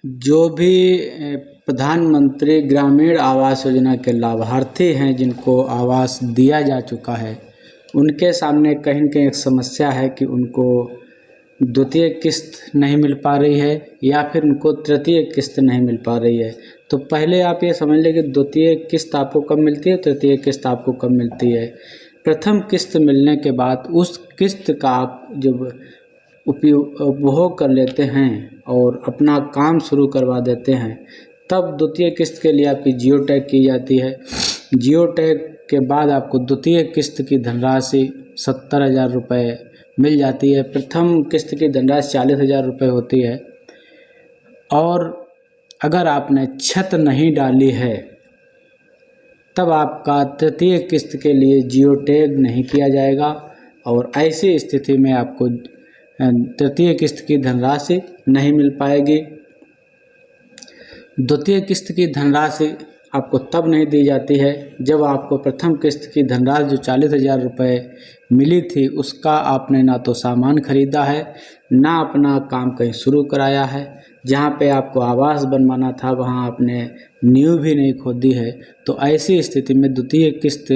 जो भी प्रधानमंत्री ग्रामीण आवास योजना के लाभार्थी हैं जिनको आवास दिया जा चुका है, उनके सामने कहीं न कहीं एक समस्या है कि उनको द्वितीय किस्त नहीं मिल पा रही है या फिर उनको तृतीय किस्त नहीं मिल पा रही है। तो पहले आप ये समझ लें कि द्वितीय किस्त आपको कब मिलती है, तृतीय किस्त आपको कब मिलती है। प्रथम किस्त मिलने के बाद उस किस्त का आप जब उपभोग कर लेते हैं और अपना काम शुरू करवा देते हैं, तब द्वितीय किस्त के लिए आपकी जियो टैग की जाती है। जियो टैग के बाद आपको द्वितीय किस्त की धनराशि 70,000 रुपये मिल जाती है। प्रथम किस्त की धनराशि 40,000 रुपये होती है। और अगर आपने छत नहीं डाली है तब आपका तृतीय किस्त के लिए जियो टैग नहीं किया जाएगा और ऐसी स्थिति में आपको तृतीय किस्त की धनराशि नहीं मिल पाएगी। द्वितीय किस्त की धनराशि आपको तब नहीं दी जाती है जब आपको प्रथम किस्त की धनराशि जो 40,000 रुपये मिली थी उसका आपने ना तो सामान खरीदा है, ना अपना काम कहीं शुरू कराया है। जहाँ पे आपको आवास बनवाना था वहाँ आपने नींव भी नहीं खोदी है। तो ऐसी स्थिति में द्वितीय किस्त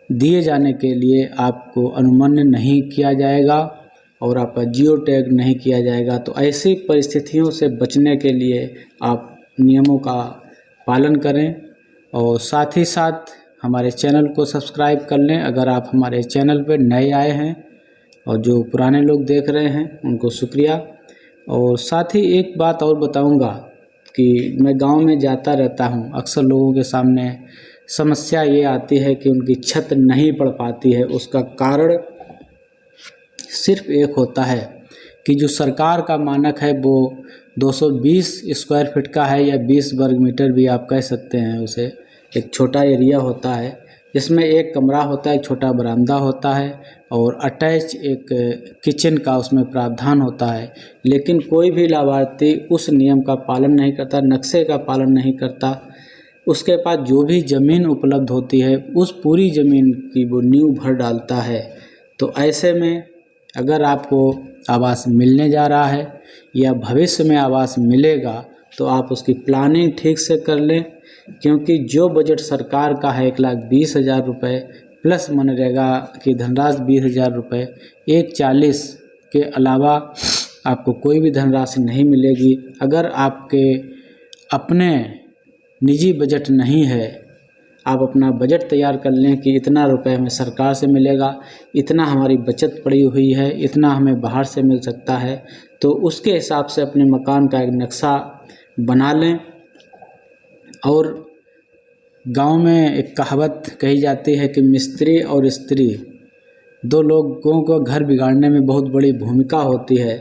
दिए जाने के लिए आपको अनुमन्य नहीं किया जाएगा और आपका जियो टैग नहीं किया जाएगा। तो ऐसी परिस्थितियों से बचने के लिए आप नियमों का पालन करें और साथ ही साथ हमारे चैनल को सब्सक्राइब कर लें अगर आप हमारे चैनल पर नए आए हैं, और जो पुराने लोग देख रहे हैं उनको शुक्रिया। और साथ ही एक बात और बताऊंगा कि मैं गांव में जाता रहता हूं, अक्सर लोगों के सामने समस्या ये आती है कि उनकी छत नहीं पड़ पाती है। उसका कारण सिर्फ एक होता है कि जो सरकार का मानक है वो 220 स्क्वायर फीट का है या 20 वर्ग मीटर भी आप कह सकते हैं उसे। एक छोटा एरिया होता है जिसमें एक कमरा होता है, एक छोटा बरामदा होता है और अटैच एक किचन का उसमें प्रावधान होता है। लेकिन कोई भी लाभार्थी उस नियम का पालन नहीं करता, नक्शे का पालन नहीं करता। उसके पास जो भी ज़मीन उपलब्ध होती है उस पूरी ज़मीन की वो नींव भर डालता है। तो ऐसे में अगर आपको आवास मिलने जा रहा है या भविष्य में आवास मिलेगा तो आप उसकी प्लानिंग ठीक से कर लें, क्योंकि जो बजट सरकार का है 1,20,000 रुपये प्लस मनरेगा की धनराशि 20,000 रुपये, 1,40 के अलावा आपको कोई भी धनराशि नहीं मिलेगी। अगर आपके अपने निजी बजट नहीं है, आप अपना बजट तैयार कर लें कि इतना रुपए हमें सरकार से मिलेगा, इतना हमारी बचत पड़ी हुई है, इतना हमें बाहर से मिल सकता है, तो उसके हिसाब से अपने मकान का एक नक्शा बना लें। और गांव में एक कहावत कही जाती है कि मिस्त्री और स्त्री दो लोगों को घर बिगाड़ने में बहुत बड़ी भूमिका होती है।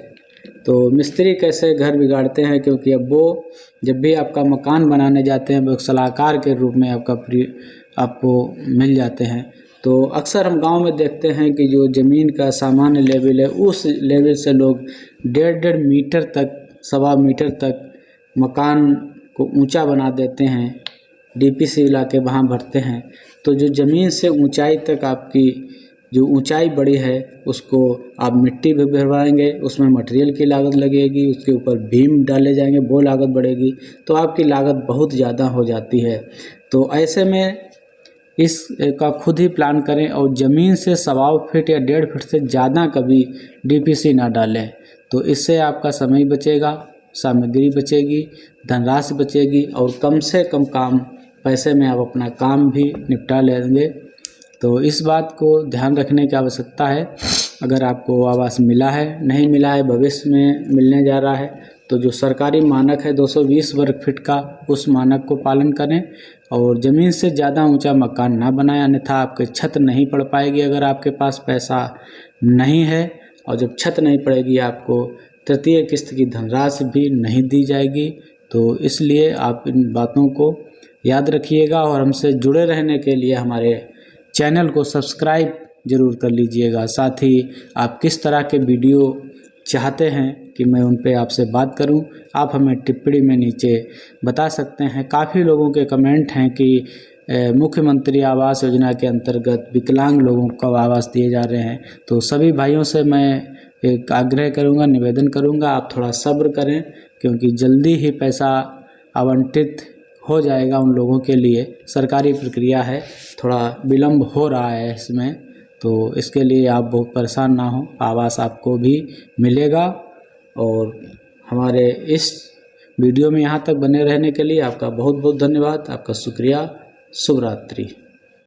तो मिस्त्री कैसे घर बिगाड़ते हैं, क्योंकि अब वो जब भी आपका मकान बनाने जाते हैं वो एक सलाहकार के रूप में आपको मिल जाते हैं। तो अक्सर हम गांव में देखते हैं कि जो ज़मीन का सामान्य लेवल है उस लेवल से लोग 1.5 मीटर तक, 1.25 मीटर तक मकान को ऊंचा बना देते हैं, डीपीसी इलाके वहाँ भरते हैं। तो जो ज़मीन से ऊंचाई तक आपकी जो ऊंचाई बड़ी है उसको आप मिट्टी भी भरवाएंगे, उसमें मटेरियल की लागत लगेगी, उसके ऊपर बीम डाले जाएंगे, वो लागत बढ़ेगी, तो आपकी लागत बहुत ज़्यादा हो जाती है। तो ऐसे में इसका खुद ही प्लान करें और ज़मीन से 1.25 फीट या 1.5 फीट से ज़्यादा कभी डीपीसी ना डालें। तो इससे आपका समय बचेगा, सामग्री बचेगी, धनराशि बचेगी और कम से कम पैसे में आप अपना काम भी निपटा लेंगे। तो इस बात को ध्यान रखने की आवश्यकता है। अगर आपको आवास मिला है, नहीं मिला है, भविष्य में मिलने जा रहा है, तो जो सरकारी मानक है 220 वर्ग फीट का, उस मानक को पालन करें और ज़मीन से ज़्यादा ऊंचा मकान ना बनाएं, अन्यथा आपकी छत नहीं पड़ पाएगी। अगर आपके पास पैसा नहीं है और जब छत नहीं पड़ेगी आपको तृतीय किस्त की धनराशि भी नहीं दी जाएगी। तो इसलिए आप इन बातों को याद रखिएगा और हमसे जुड़े रहने के लिए हमारे चैनल को सब्सक्राइब ज़रूर कर लीजिएगा। साथ ही आप किस तरह के वीडियो चाहते हैं कि मैं उन पे आपसे बात करूं, आप हमें टिप्पणी में नीचे बता सकते हैं। काफ़ी लोगों के कमेंट हैं कि मुख्यमंत्री आवास योजना के अंतर्गत विकलांग लोगों को आवास दिए जा रहे हैं। तो सभी भाइयों से मैं एक आग्रह करूंगा, निवेदन करूंगा, आप थोड़ा सब्र करें, क्योंकि जल्दी ही पैसा आवंटित हो जाएगा उन लोगों के लिए। सरकारी प्रक्रिया है, थोड़ा विलम्ब हो रहा है इसमें, तो इसके लिए आप बहुत परेशान ना हो, आवास आपको भी मिलेगा। और हमारे इस वीडियो में यहाँ तक बने रहने के लिए आपका बहुत बहुत धन्यवाद, आपका शुक्रिया। शुभ रात्रि।